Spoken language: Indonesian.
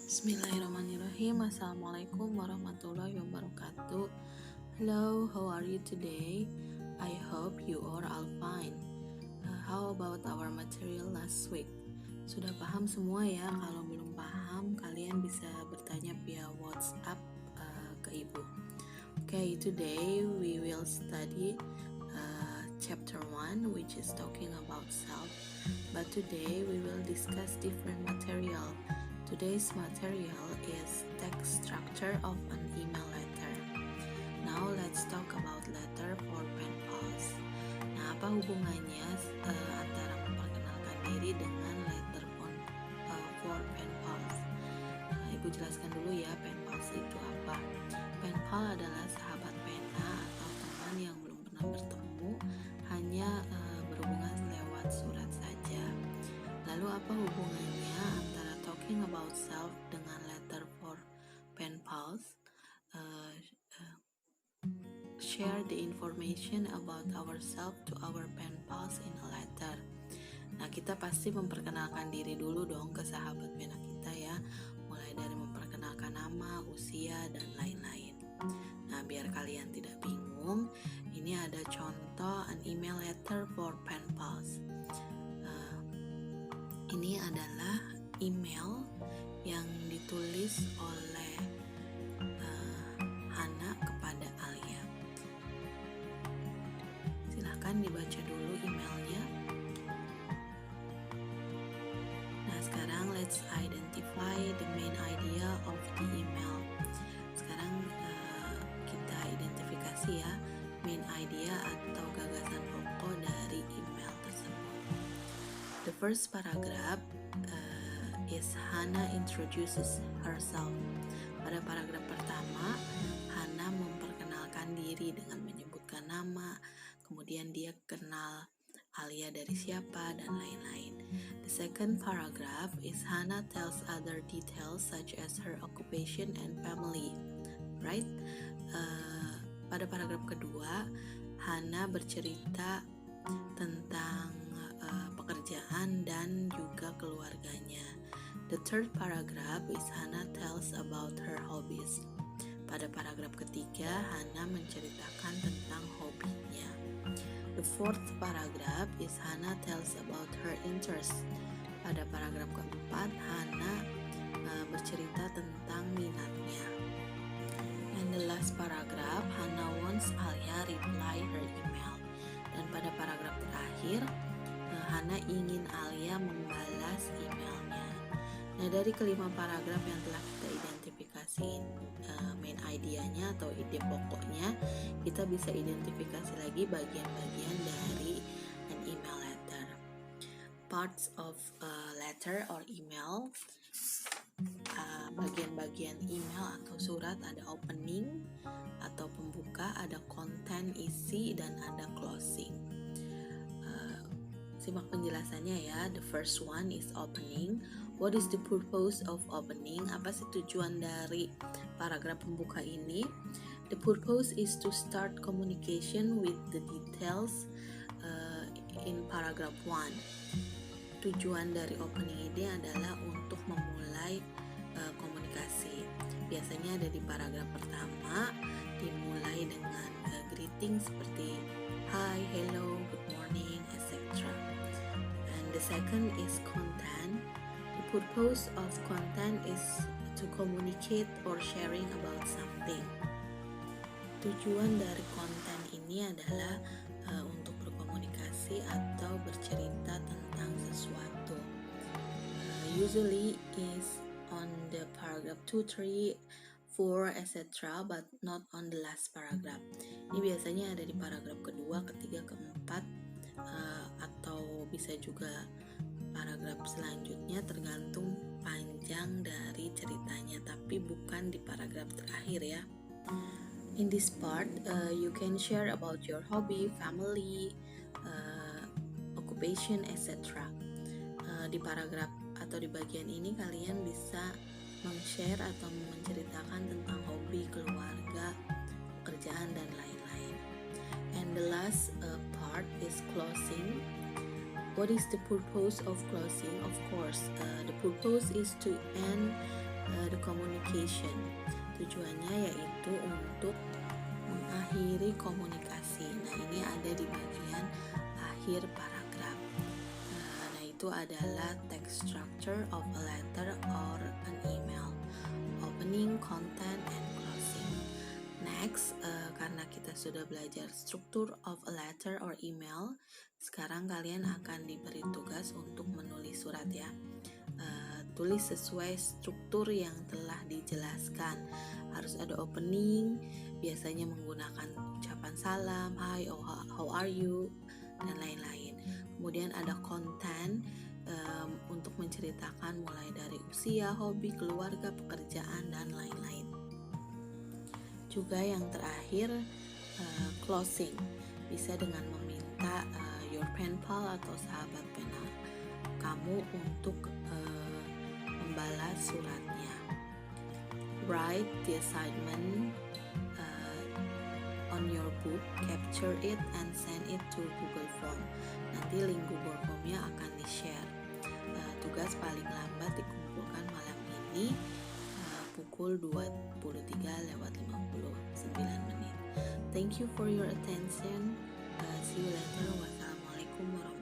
Bismillahirrahmanirrahim. Assalamualaikum warahmatullahi wabarakatuh. Hello, how are you today? I hope you are all fine. How about our material last week? Sudah paham semua ya? Kalau belum paham, kalian bisa bertanya via WhatsApp ke Ibu. Okay, today we will study chapter 1, which is talking about self. But today we will discuss different material. Today's material is text structure of an email letter. Now let's talk about letter for pen pals. Nah, apa hubungannya antara memperkenalkan diri dengan letter for pen pals? Ibu jelaskan dulu ya, pen pals itu apa. Pen pal adalah sahabat pena atau teman yang belum pernah bertemu, hanya berhubungan lewat surat saja. Lalu apa hubungannya antara talking about self dengan letter for pen pals? Share the information about ourselves to our pen pals in a letter. Nah, kita pasti memperkenalkan diri dulu dong ke sahabat pena kita ya, mulai dari memperkenalkan nama, usia, dan lain-lain. Nah, biar kalian tidak bingung, ini ada contoh an email letter for pen pals. Ini adalah email yang ditulis oleh Hana kepada Alia. Silahkan dibaca dulu emailnya. Nah, sekarang let's identify the main idea of the email. Sekarang kita identifikasi ya main idea atau gagasan pokok dari email tersebut. The first paragraph is Hana introduces herself. Pada paragraf pertama, Hana memperkenalkan diri dengan menyebutkan nama, kemudian dia kenal Alia dari siapa, dan lain-lain. The second paragraph is Hana tells other details such as her occupation and family. Right? Pada paragraf kedua, Hana bercerita tentang pekerjaan dan juga keluarganya. The third paragraph is Hana tells about her hobbies. Pada paragraf ketiga, Hana menceritakan tentang hobinya. The fourth paragraph is Hana tells about her interests. Pada paragraf keempat, Hana bercerita tentang minatnya. And the last paragraph, Hana wants Alia reply her email. Dan pada paragraf terakhir, Hana ingin Alia membalas emailnya. Nah, dari kelima paragraf yang telah kita identifikasi main idenya atau ide pokoknya, kita bisa identifikasi lagi bagian-bagian dari an email letter. Parts of a letter or email. Bagian-bagian email atau surat ada opening atau pembuka, ada content, isi, dan ada closing. Simak penjelasannya ya. The first one is opening. What is the purpose of opening? Apa sih tujuan dari paragraf pembuka ini? The purpose is to start communication with the details in paragraph 1. Tujuan dari opening ini adalah untuk memulai komunikasi. Biasanya ada di paragraf pertama, dimulai dengan greeting seperti hi, hello, good morning, etc. And the second is content. The purpose of content is to communicate or sharing about something. Tujuan dari konten ini adalah untuk berkomunikasi atau bercerita tentang sesuatu. Usually is on the paragraph 2, 3, 4, etc. but not on the last paragraph. Ini biasanya ada di paragraf kedua, ketiga, keempat, atau bisa juga paragraf selanjutnya, tergantung panjang dari ceritanya, tapi bukan di paragraf terakhir ya. In this part, you can share about your hobby, family, occupation, etc. Di paragraf atau di bagian ini kalian bisa men-share atau menceritakan tentang hobi, keluarga, pekerjaan, dan lain-lain. And the last part is closing. What is the purpose of closing? Of course, the purpose is to end communication. Tujuannya yaitu untuk mengakhiri komunikasi. Nah, ini ada di bagian akhir paragraf. Nah, itu adalah text structure of a letter or an email. Opening, content, and closing. Next, karena kita sudah belajar struktur of a letter or email, sekarang kalian akan diberi tugas untuk menulis surat ya. Tulis sesuai struktur yang telah dijelaskan. Harus ada opening, biasanya menggunakan ucapan salam, hi, oh, how are you, dan lain-lain. Kemudian ada content, untuk menceritakan mulai dari usia, hobi, keluarga, pekerjaan, dan lain-lain. Juga yang terakhir, closing, bisa dengan meminta your pen pal atau sahabat pena kamu untuk membalas suratnya. Write the assignment on your book, capture it and send it to Google Form. Nanti link Google Formnya akan di-share. Tugas paling lambat dikumpulkan malam ini pukul 23:59. Thank you for your attention. See you later. Wassalamualaikum warahmatullahi wabarakatuh.